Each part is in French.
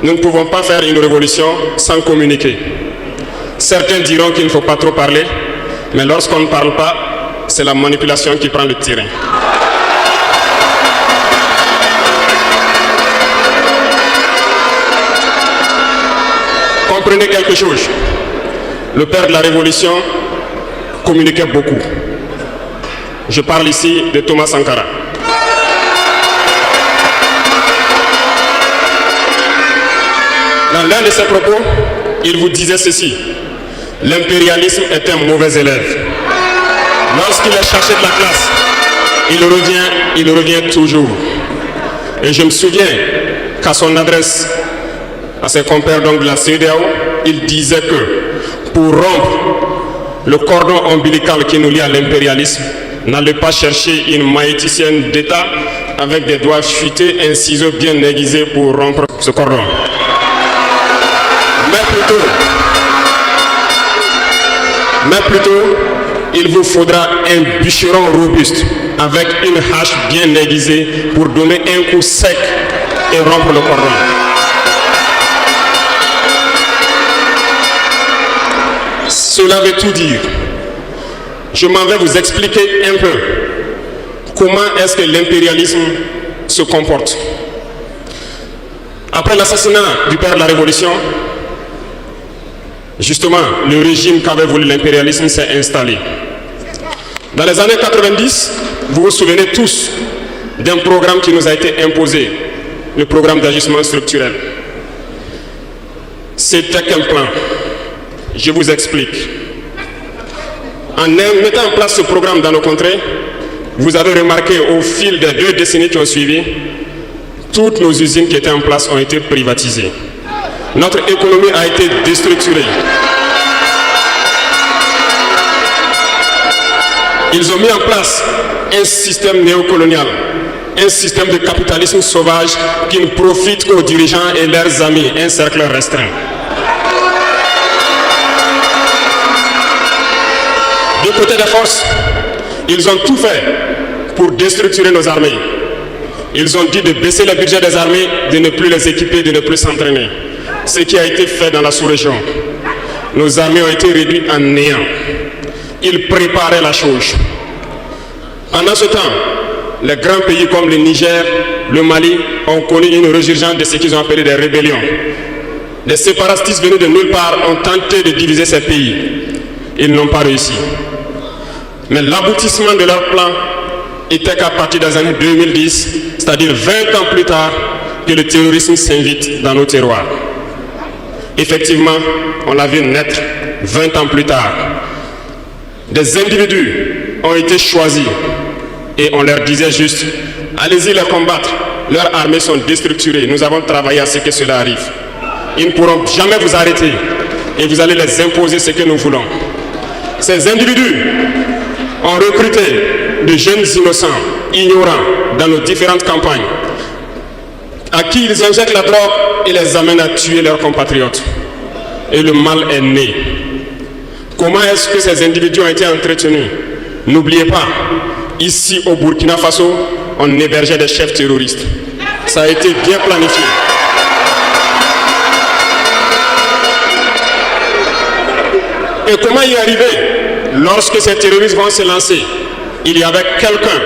Nous ne pouvons pas faire une révolution sans communiquer. Certains diront qu'il ne faut pas trop parler, mais lorsqu'on ne parle pas, c'est la manipulation qui prend le terrain. Comprenez quelque chose. Le père de la Révolution communiquait beaucoup. Je parle ici de Thomas Sankara. Dans l'un de ses propos, il vous disait ceci: l'impérialisme est un mauvais élève. Lorsqu'il est cherché de la classe, il revient toujours. Et je me souviens qu'à son adresse à ses compères donc de la CEDEAO, il disait que pour rompre le cordon ombilical qui nous lie à l'impérialisme, n'allez pas chercher une maïticienne d'État avec des doigts futés, un ciseau bien aiguisé pour rompre ce cordon. Mais plutôt, il vous faudra un bûcheron robuste avec une hache bien aiguisée pour donner un coup sec et rompre le cordon. Cela veut tout dire. Je m'en vais vous expliquer un peu comment est-ce que l'impérialisme se comporte. Après l'assassinat du père de la Révolution, justement, le régime qu'avait voulu l'impérialisme s'est installé. Dans les années 90, vous vous souvenez tous d'un programme qui nous a été imposé, le programme d'ajustement structurel. C'était quel plan? Je vous explique. En mettant en place ce programme dans nos contrées, vous avez remarqué au fil des 2 décennies qui ont suivi, toutes nos usines qui étaient en place ont été privatisées. Notre économie a été déstructurée. Ils ont mis en place un système néocolonial, un système de capitalisme sauvage qui ne profite qu'aux dirigeants et leurs amis, un cercle restreint. Du côté des forces, ils ont tout fait pour déstructurer nos armées. Ils ont dit de baisser le budget des armées, de ne plus les équiper, de ne plus s'entraîner. Ce qui a été fait dans la sous-région. Nos armées ont été réduites en néant. Ils préparaient la chose. Pendant ce temps, les grands pays comme le Niger, le Mali ont connu une résurgence de ce qu'ils ont appelé des rébellions. Des séparatistes venus de nulle part ont tenté de diviser ces pays. Ils n'ont pas réussi. Mais l'aboutissement de leur plan était qu'à partir des années 2010, c'est-à-dire 20 ans plus tard, que le terrorisme s'invite dans nos terroirs. Effectivement, on l'a vu naître 20 ans plus tard. Des individus ont été choisis et on leur disait juste, allez-y les combattre, leurs armées sont déstructurées, nous avons travaillé à ce que cela arrive. Ils ne pourront jamais vous arrêter et vous allez les imposer ce que nous voulons. Ces individus ont recruté de jeunes innocents, ignorants, dans nos différentes campagnes, à qui ils injectent la drogue et les amènent à tuer leurs compatriotes. Et le mal est né. Comment est-ce que ces individus ont été entretenus? N'oubliez pas, ici au Burkina Faso, on hébergeait des chefs terroristes. Ça a été bien planifié. Et comment y arriver? Lorsque ces terroristes vont se lancer, il y avait quelqu'un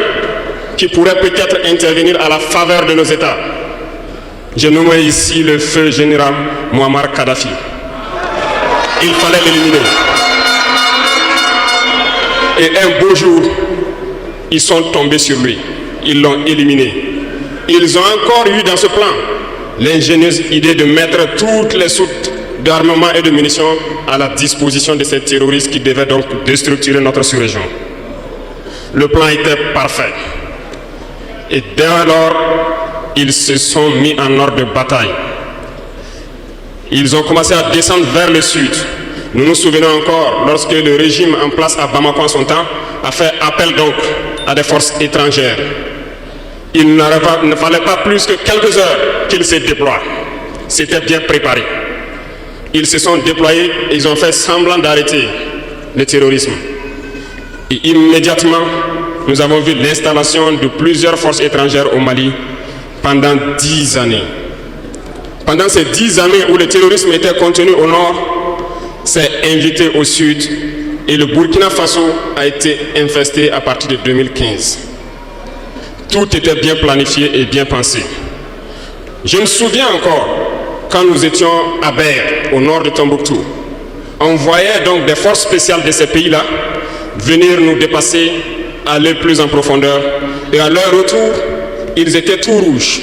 qui pourrait peut-être intervenir à la faveur de nos États. Je nomme ici le feu général Muammar Kadhafi. Il fallait l'éliminer. Et un beau jour, ils sont tombés sur lui. Ils l'ont éliminé. Ils ont encore eu dans ce plan l'ingénieuse idée de mettre toutes les soutes d'armement et de munitions à la disposition de ces terroristes qui devaient donc déstructurer notre sous-région. Le plan était parfait. Et dès lors, ils se sont mis en ordre de bataille. Ils ont commencé à descendre vers le sud. Nous nous souvenons encore, lorsque le régime en place à Bamako en son temps a fait appel donc à des forces étrangères. Il ne fallait pas plus que quelques heures qu'ils se déploient. C'était bien préparé. Ils se sont déployés et ils ont fait semblant d'arrêter le terrorisme. Et immédiatement, nous avons vu l'installation de plusieurs forces étrangères au Mali pendant 10 années. Pendant ces 10 années où le terrorisme était contenu au nord, s'est invité au sud et le Burkina Faso a été infesté à partir de 2015. Tout était bien planifié et bien pensé. Je me souviens encore, quand nous étions à Ber, au nord de Tombouctou, on voyait donc des forces spéciales de ces pays-là venir nous dépasser, aller plus en profondeur, et à leur retour, ils étaient tout rouges.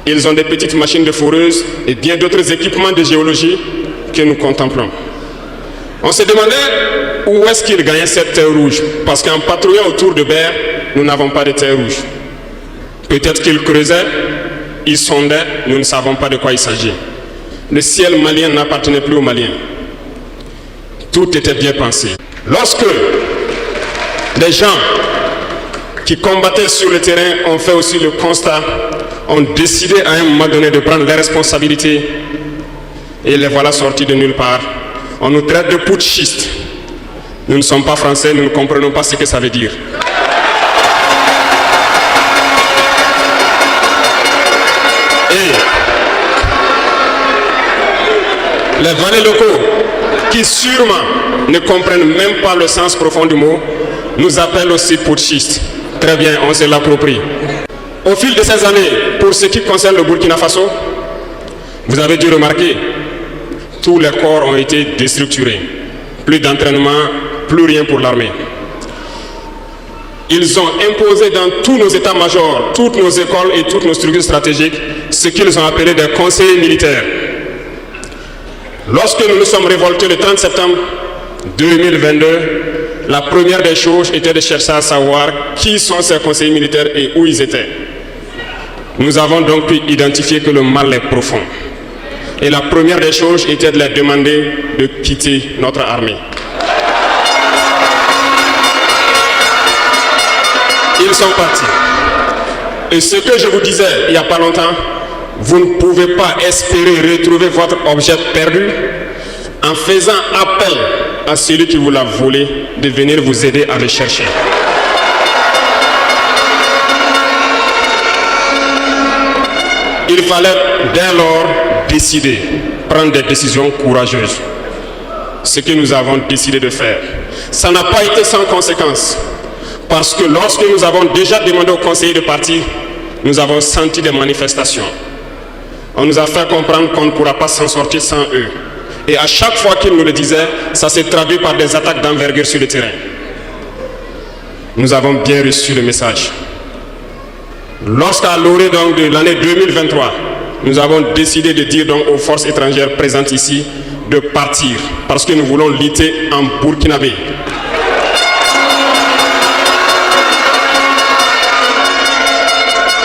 Ils ont des petites machines de foreuse et bien d'autres équipements de géologie que nous contemplons. On se demandait où est-ce qu'ils gagnaient cette terre rouge, parce qu'en patrouillant autour de Ber, nous n'avons pas de terre rouge. Peut-être qu'ils creusaient, ils sondaient, nous ne savons pas de quoi il s'agit. Le ciel malien n'appartenait plus aux Maliens. Tout était bien pensé. Lorsque les gens qui combattaient sur le terrain ont fait aussi le constat, ont décidé à un moment donné de prendre les responsabilités, et les voilà sortis de nulle part. On nous traite de putschistes. Nous ne sommes pas français, nous ne comprenons pas ce que ça veut dire. Et les valets locaux, qui sûrement ne comprennent même pas le sens profond du mot, nous appellent aussi putschistes. Très bien, on se l'approprie. Au fil de ces années, pour ce qui concerne le Burkina Faso, vous avez dû remarquer, tous les corps ont été déstructurés. Plus d'entraînement, plus rien pour l'armée. Ils ont imposé dans tous nos états-majors, toutes nos écoles et toutes nos structures stratégiques, ce qu'ils ont appelé des conseillers militaires. Lorsque nous nous sommes révoltés le 30 septembre 2022, la première des choses était de chercher à savoir qui sont ces conseillers militaires et où ils étaient. Nous avons donc pu identifier que le mal est profond. Et la première des choses était de leur demander de quitter notre armée. Ils sont partis. Et ce que je vous disais il n'y a pas longtemps, vous ne pouvez pas espérer retrouver votre objet perdu en faisant appel à celui qui vous l'a volé de venir vous aider à le chercher. Il fallait dès lors décider, prendre des décisions courageuses. Ce que nous avons décidé de faire. Ça n'a pas été sans conséquence. Parce que lorsque nous avons déjà demandé aux conseillers de partir, nous avons senti des manifestations. On nous a fait comprendre qu'on ne pourra pas s'en sortir sans eux. Et à chaque fois qu'ils nous le disaient, ça s'est traduit par des attaques d'envergure sur le terrain. Nous avons bien reçu le message. Lorsqu'à l'orée donc de l'année 2023, nous avons décidé de dire donc aux forces étrangères présentes ici de partir parce que nous voulons lutter en burkinabé.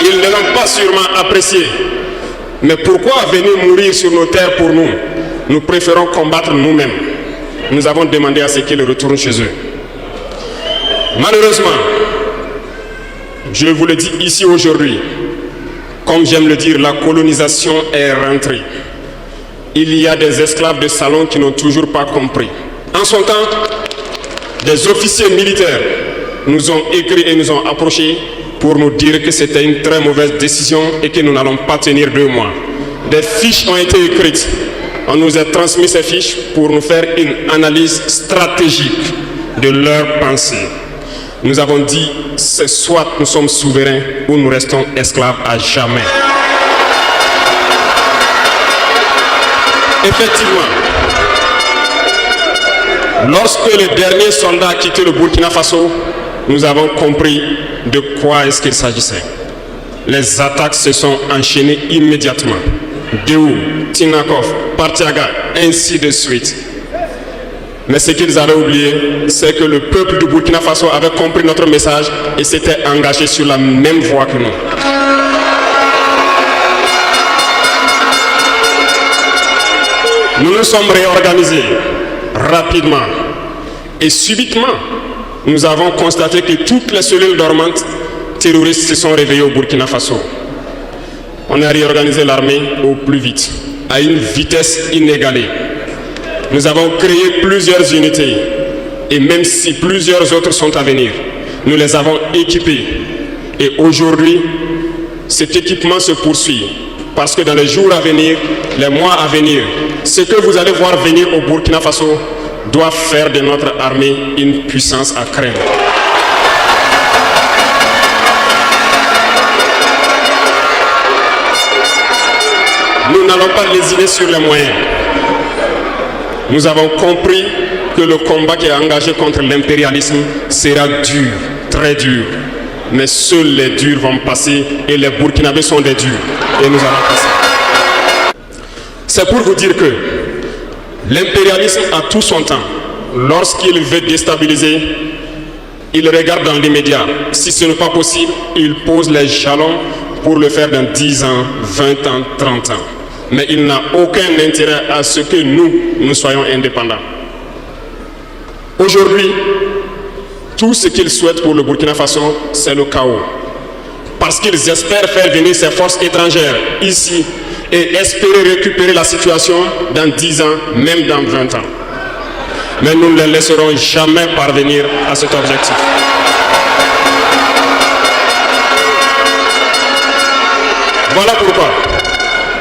Ils ne l'ont pas sûrement apprécié. Mais pourquoi venir mourir sur nos terres pour nous? Nous préférons combattre nous-mêmes. Nous avons demandé à ce qu'ils retournent chez eux. Malheureusement, je vous le dis ici aujourd'hui, comme j'aime le dire, la colonisation est rentrée. Il y a des esclaves de salon qui n'ont toujours pas compris. En son temps, des officiers militaires nous ont écrit et nous ont approchés pour nous dire que c'était une très mauvaise décision et que nous n'allons pas tenir 2 mois. Des fiches ont été écrites. On nous a transmis ces fiches pour nous faire une analyse stratégique de leurs pensées. Nous avons dit, c'est soit nous sommes souverains ou nous restons esclaves à jamais. Effectivement, lorsque le dernier soldat a quitté le Burkina Faso, nous avons compris de quoi est-ce qu'il s'agissait. Les attaques se sont enchaînées immédiatement. Déou, Tinakov, Partiaga, ainsi de suite. Mais ce qu'ils avaient oublié, c'est que le peuple du Burkina Faso avait compris notre message et s'était engagé sur la même voie que nous. Nous nous sommes réorganisés rapidement et subitement, nous avons constaté que toutes les cellules dormantes terroristes se sont réveillées au Burkina Faso. On a réorganisé l'armée au plus vite, à une vitesse inégalée. Nous avons créé plusieurs unités et même si plusieurs autres sont à venir, nous les avons équipés. Et aujourd'hui, cet équipement se poursuit. Parce que dans les jours à venir, les mois à venir, ce que vous allez voir venir au Burkina Faso doit faire de notre armée une puissance à craindre. Nous n'allons pas lésiner sur les moyens. Nous avons compris que le combat qui est engagé contre l'impérialisme sera dur, très dur. Mais seuls les durs vont passer et les Burkinabés sont des durs. Et nous allons passer. C'est pour vous dire que l'impérialisme a tout son temps. Lorsqu'il veut déstabiliser, il regarde dans l'immédiat. Si ce n'est pas possible, il pose les jalons pour le faire dans 10 ans, 20 ans, 30 ans. Mais il n'a aucun intérêt à ce que nous soyons indépendants. Aujourd'hui, tout ce qu'ils souhaitent pour le Burkina Faso, c'est le chaos. Parce qu'ils espèrent faire venir ces forces étrangères ici et espérer récupérer la situation dans 10 ans, même dans 20 ans. Mais nous ne les laisserons jamais parvenir à cet objectif. Voilà pourquoi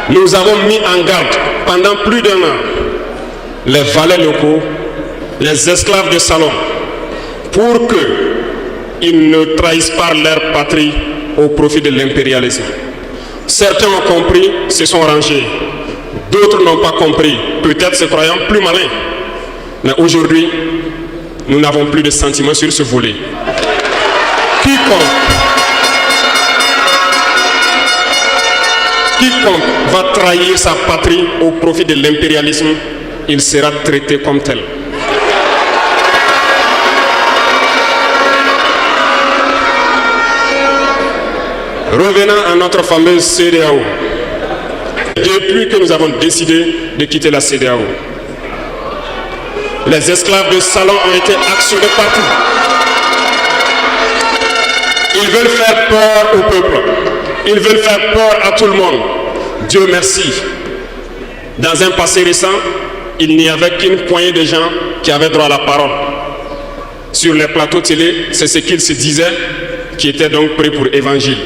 nous avons mis en garde pendant plus d'1 an les valets locaux, les esclaves de salon, pour qu'ils ne trahissent pas leur patrie au profit de l'impérialisme. Certains ont compris, se sont rangés. D'autres n'ont pas compris, peut-être se croyant plus malins. Mais aujourd'hui, nous n'avons plus de sentiments sur ce volet. Quiconque va trahir sa patrie au profit de l'impérialisme, il sera traité comme tel. Revenons à notre fameuse CEDEAO. Depuis que nous avons décidé de quitter la CEDEAO, les esclaves de salon ont été actionnés partout. Ils veulent faire peur au peuple. Ils veulent faire peur à tout le monde. Dieu merci. Dans un passé récent, il n'y avait qu'une poignée de gens qui avaient droit à la parole. Sur les plateaux télé, c'est ce qu'ils se disaient, qui étaient donc prêts pour l'évangile.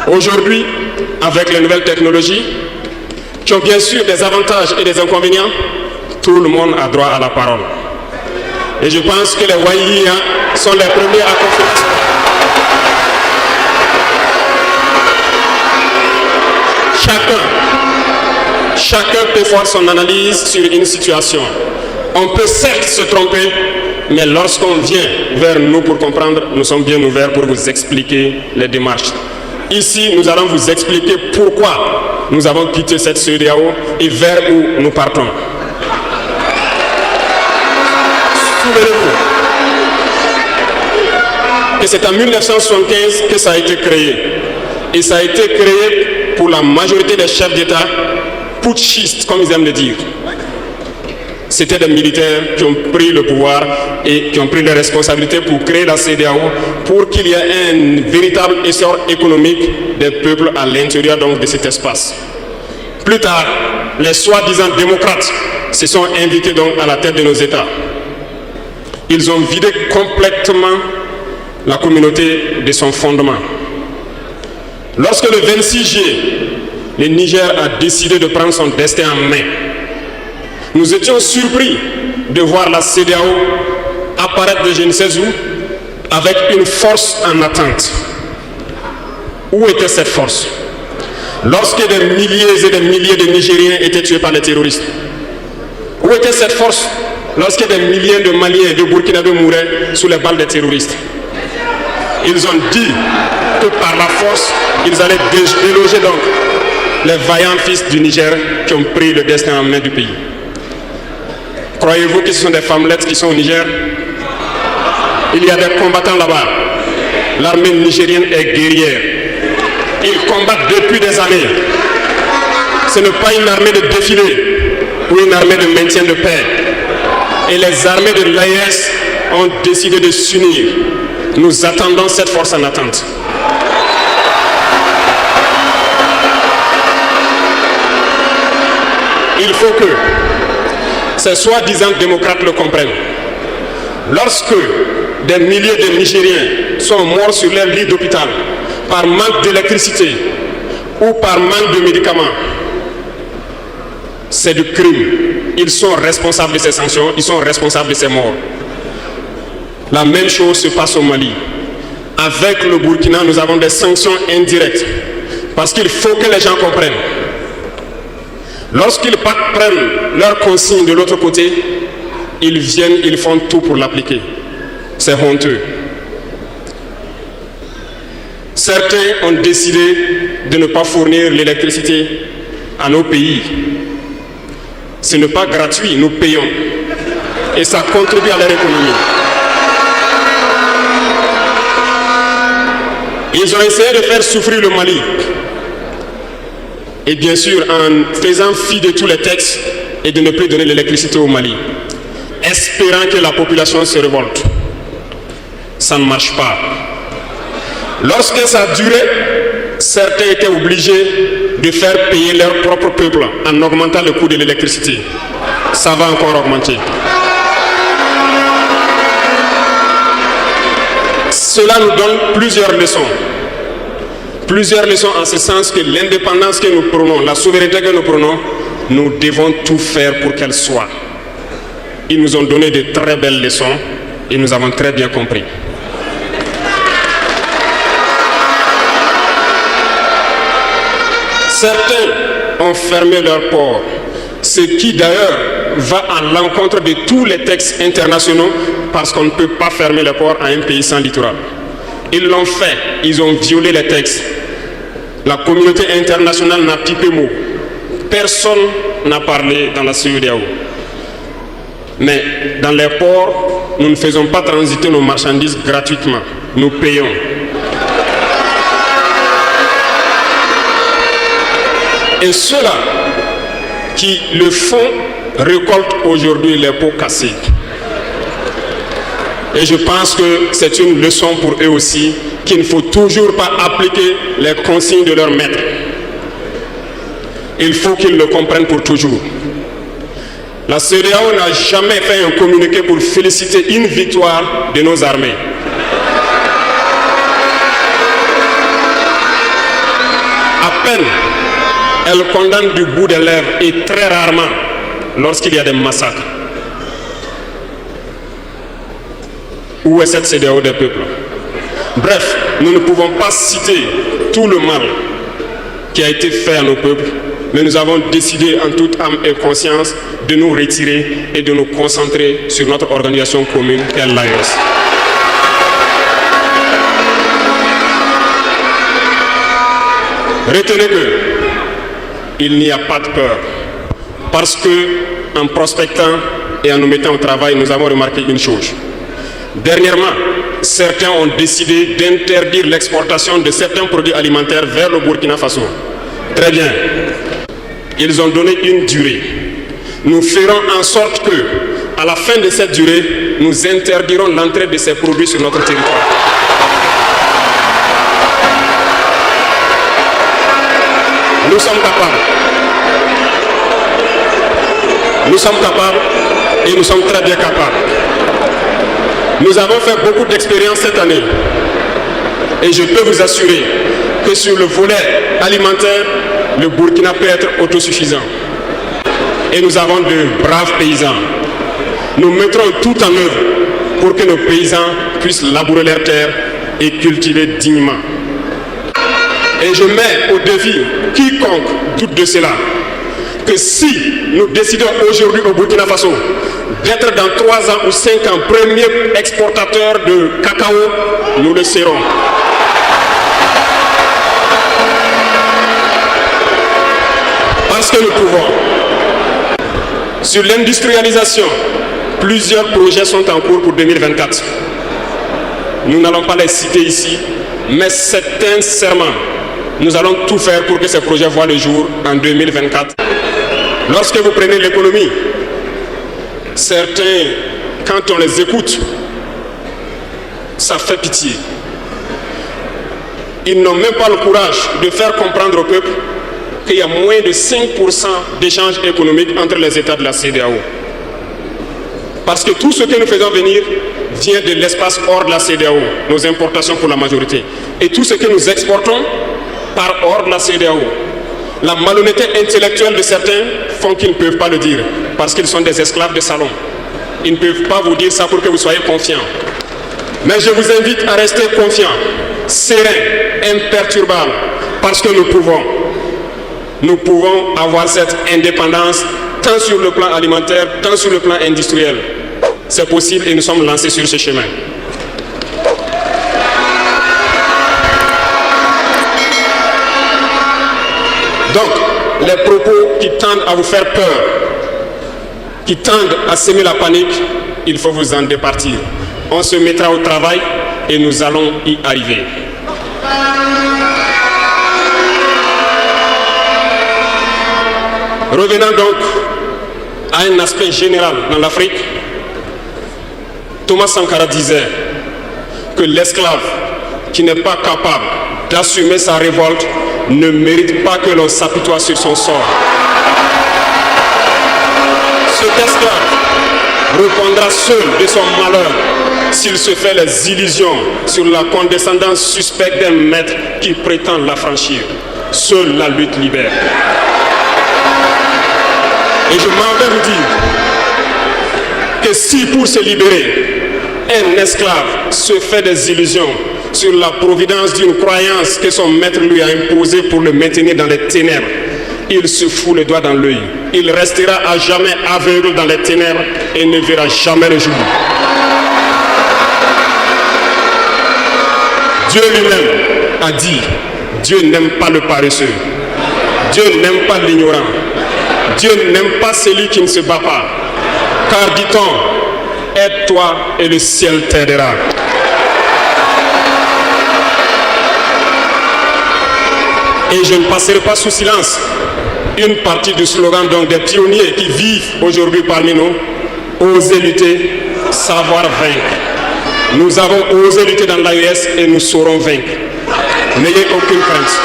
Aujourd'hui, avec les nouvelles technologies, qui ont bien sûr des avantages et des inconvénients, tout le monde a droit à la parole. Et je pense que les Wahiliens sont les premiers à confirmer ça. Chacun peut faire son analyse sur une situation. On peut certes se tromper, mais lorsqu'on vient vers nous pour comprendre, nous sommes bien ouverts pour vous expliquer les démarches. Ici, nous allons vous expliquer pourquoi nous avons quitté cette CEDEAO et vers où nous partons. Souvenez-vous que c'est en 1975 que ça a été créé. Et ça a été créé pour la majorité des chefs d'État putschistes, comme ils aiment le dire. C'était des militaires qui ont pris le pouvoir et qui ont pris les responsabilités pour créer la CEDEAO, pour qu'il y ait un véritable essor économique des peuples à l'intérieur donc de cet espace. Plus tard, les soi-disant démocrates se sont invités donc à la tête de nos États. Ils ont vidé complètement la communauté de son fondement. Lorsque le 26 juillet, le Niger a décidé de prendre son destin en main, nous étions surpris de voir la CEDEAO apparaître de je ne sais où avec une force en attente. Où était cette force? Lorsque des milliers et des milliers de Nigériens étaient tués par les terroristes, où était cette force lorsque des milliers de Maliens et de Burkinabés mouraient sous les balles des terroristes? Ils ont dit que par la force, ils allaient déloger donc les vaillants fils du Niger qui ont pris le destin en main du pays. Croyez-vous que ce sont des femmelettes qui sont au Niger? Il y a des combattants là-bas. L'armée nigérienne est guerrière. Ils combattent depuis des années. Ce n'est pas une armée de défilé ou une armée de maintien de paix. Et les armées de l'AES ont décidé de s'unir. Nous attendons cette force en attente. Il faut que ces soi-disant démocrates le comprennent. Lorsque des milliers de Nigériens sont morts sur leur lit d'hôpital par manque d'électricité ou par manque de médicaments, c'est du crime. Ils sont responsables de ces sanctions, ils sont responsables de ces morts. La même chose se passe au Mali. Avec le Burkina, nous avons des sanctions indirectes. Parce qu'il faut que les gens comprennent. Lorsqu'ils prennent leurs consignes de l'autre côté, ils viennent, ils font tout pour l'appliquer. C'est honteux. Certains ont décidé de ne pas fournir l'électricité à nos pays. Ce n'est pas gratuit, nous payons. Et ça contribue à leur économie. Ils ont essayé de faire souffrir le Mali. Et bien sûr, en faisant fi de tous les textes et de ne plus donner l'électricité au Mali, espérant que la population se révolte. Ça ne marche pas. Lorsque ça a duré, certains étaient obligés de faire payer leur propre peuple en augmentant le coût de l'électricité. Ça va encore augmenter. Cela nous donne plusieurs leçons. Plusieurs leçons en ce sens que l'indépendance que nous prenons, la souveraineté que nous prenons, nous devons tout faire pour qu'elle soit. Ils nous ont donné de très belles leçons et nous avons très bien compris. Certains ont fermé leurs ports, ce qui d'ailleurs va à l'encontre de tous les textes internationaux parce qu'on ne peut pas fermer les ports à un pays sans littoral. Ils l'ont fait, ils ont violé les textes. La communauté internationale n'a pipé mot. Personne n'a parlé dans la CEDEAO. Mais dans les ports, nous ne faisons pas transiter nos marchandises gratuitement. Nous payons. Et ceux-là qui le font récoltent aujourd'hui les pots cassés. Et je pense que c'est une leçon pour eux aussi, qu'il ne faut toujours pas appliquer les consignes de leur maître. Il faut qu'ils le comprennent pour toujours. La CEDEAO n'a jamais fait un communiqué pour féliciter une victoire de nos armées. À peine, elle condamne du bout des lèvres et très rarement lorsqu'il y a des massacres. Où est cette CEDEAO des peuples? Bref, nous ne pouvons pas citer tout le mal qui a été fait à nos peuples, mais nous avons décidé en toute âme et conscience de nous retirer et de nous concentrer sur notre organisation commune qu'est l'AES. Retenez qu'il n'y a pas de peur, parce que en prospectant et en nous mettant au travail, nous avons remarqué une chose. Dernièrement, certains ont décidé d'interdire l'exportation de certains produits alimentaires vers le Burkina Faso. Très bien. Ils ont donné une durée. Nous ferons en sorte que, à la fin de cette durée, nous interdirons l'entrée de ces produits sur notre territoire. Nous sommes capables. Nous sommes capables et nous sommes très bien capables. Nous avons fait beaucoup d'expériences cette année et je peux vous assurer que sur le volet alimentaire, le Burkina peut être autosuffisant. Et nous avons de braves paysans. Nous mettrons tout en œuvre pour que nos paysans puissent labourer leurs terres et cultiver dignement. Et je mets au défi quiconque doute de cela, que si nous décidons aujourd'hui au Burkina Faso d'être dans 3 ans ou 5 ans premier exportateur de cacao, nous le serons. Parce que nous pouvons. Sur l'industrialisation, plusieurs projets sont en cours pour 2024. Nous n'allons pas les citer ici, mais sincèrement, nous allons tout faire pour que ces projets voient le jour en 2024. Lorsque vous prenez l'économie, certains, quand on les écoute, ça fait pitié. Ils n'ont même pas le courage de faire comprendre au peuple qu'il y a moins de 5% d'échanges économiques entre les États de la CEDEAO. Parce que tout ce que nous faisons venir vient de l'espace hors de la CEDEAO, nos importations pour la majorité. Et tout ce que nous exportons par ordre de la CEDEAO. La malhonnêteté intellectuelle de certains font qu'ils ne peuvent pas le dire, parce qu'ils sont des esclaves de salon. Ils ne peuvent pas vous dire ça pour que vous soyez confiants. Mais je vous invite à rester confiants, sereins, imperturbables, parce que nous pouvons avoir cette indépendance tant sur le plan alimentaire, tant sur le plan industriel. C'est possible et nous sommes lancés sur ce chemin. Donc, les propos qui tendent à vous faire peur, qui tendent à semer la panique, il faut vous en départir. On se mettra au travail et nous allons y arriver. Revenons donc à un aspect général dans l'Afrique. Thomas Sankara disait que l'esclave qui n'est pas capable d'assumer sa révolte ne mérite pas que l'on s'apitoie sur son sort. Cet esclave répondra seul de son malheur s'il se fait les illusions sur la condescendance suspecte d'un maître qui prétend l'affranchir. Seule la lutte libère. Et je m'en vais vous dire que si pour se libérer, un esclave se fait des illusions sur la providence d'une croyance que son maître lui a imposée pour le maintenir dans les ténèbres, il se fout le doigt dans l'œil. Il restera à jamais aveugle dans les ténèbres et ne verra jamais le jour. Dieu lui-même a dit, Dieu n'aime pas le paresseux. Dieu n'aime pas l'ignorant. Dieu n'aime pas celui qui ne se bat pas. Car dit-on, aide-toi et le ciel t'aidera. Et je ne passerai pas sous silence une partie du slogan donc des pionniers qui vivent aujourd'hui parmi nous. Oser lutter, savoir vaincre. Nous avons osé lutter dans l'AES et nous saurons vaincre. N'ayez aucune crainte.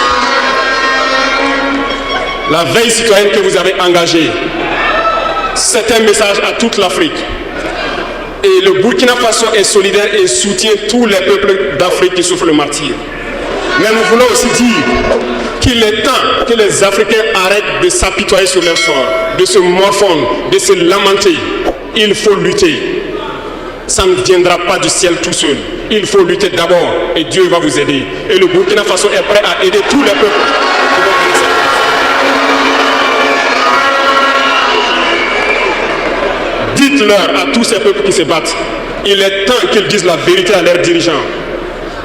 La veille citoyenne que vous avez engagée, c'est un message à toute l'Afrique. Et le Burkina Faso est solidaire et soutient tous les peuples d'Afrique qui souffrent le martyre. Mais nous voulons aussi dire qu'il est temps que les Africains arrêtent de s'apitoyer sur leur sort, de se morfondre, de se lamenter. Il faut lutter. Ça ne viendra pas du ciel tout seul. Il faut lutter d'abord et Dieu va vous aider. Et le Burkina Faso est prêt à aider tous les peuples. Dites-leur à tous ces peuples qui se battent, il est temps qu'ils disent la vérité à leurs dirigeants.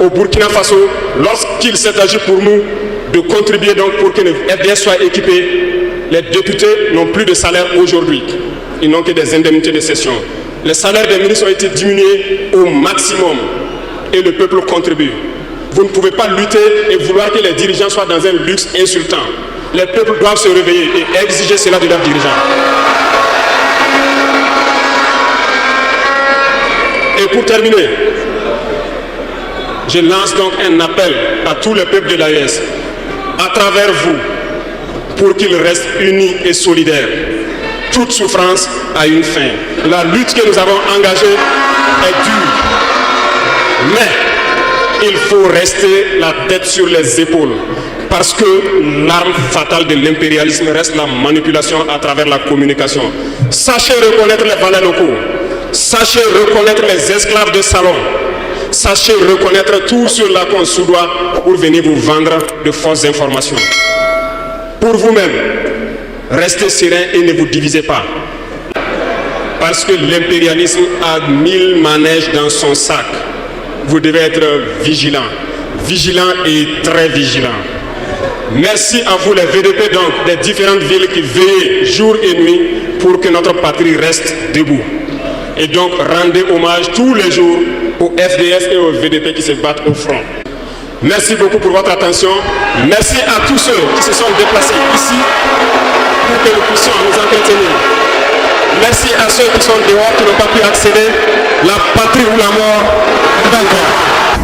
Au Burkina Faso, lorsqu'il s'est agi pour nous de contribuer donc pour que le FDS soit équipé, les députés n'ont plus de salaire aujourd'hui. Ils n'ont que des indemnités de session. Les salaires des ministres ont été diminués au maximum et le peuple contribue. Vous ne pouvez pas lutter et vouloir que les dirigeants soient dans un luxe insultant. Les peuples doivent se réveiller et exiger cela de leurs dirigeants. Et pour terminer, je lance donc un appel à tous les peuples de l'AES, à travers vous, pour qu'ils restent unis et solidaires. Toute souffrance a une fin. La lutte que nous avons engagée est dure. Mais il faut rester la tête sur les épaules. Parce que l'arme fatale de l'impérialisme reste la manipulation à travers la communication. Sachez reconnaître les valeurs locaux. Sachez reconnaître les esclaves de salon. Sachez reconnaître tout cela qu'on sous doit pour venir vous vendre de fausses informations. Pour vous-même, restez serein et ne vous divisez pas. Parce que l'impérialisme a 1000 manèges dans son sac. Vous devez être vigilant. Vigilant et très vigilant. Merci à vous les VDP donc des différentes villes qui veillent jour et nuit pour que notre patrie reste debout. Et donc rendez hommage tous les jours aux FDS et aux VDP qui se battent au front. Merci beaucoup pour votre attention. Merci à tous ceux qui se sont déplacés ici pour que nous puissions nous entretenir. Merci à ceux qui sont dehors, qui n'ont pas pu accéder. La patrie ou la mort, d'accord.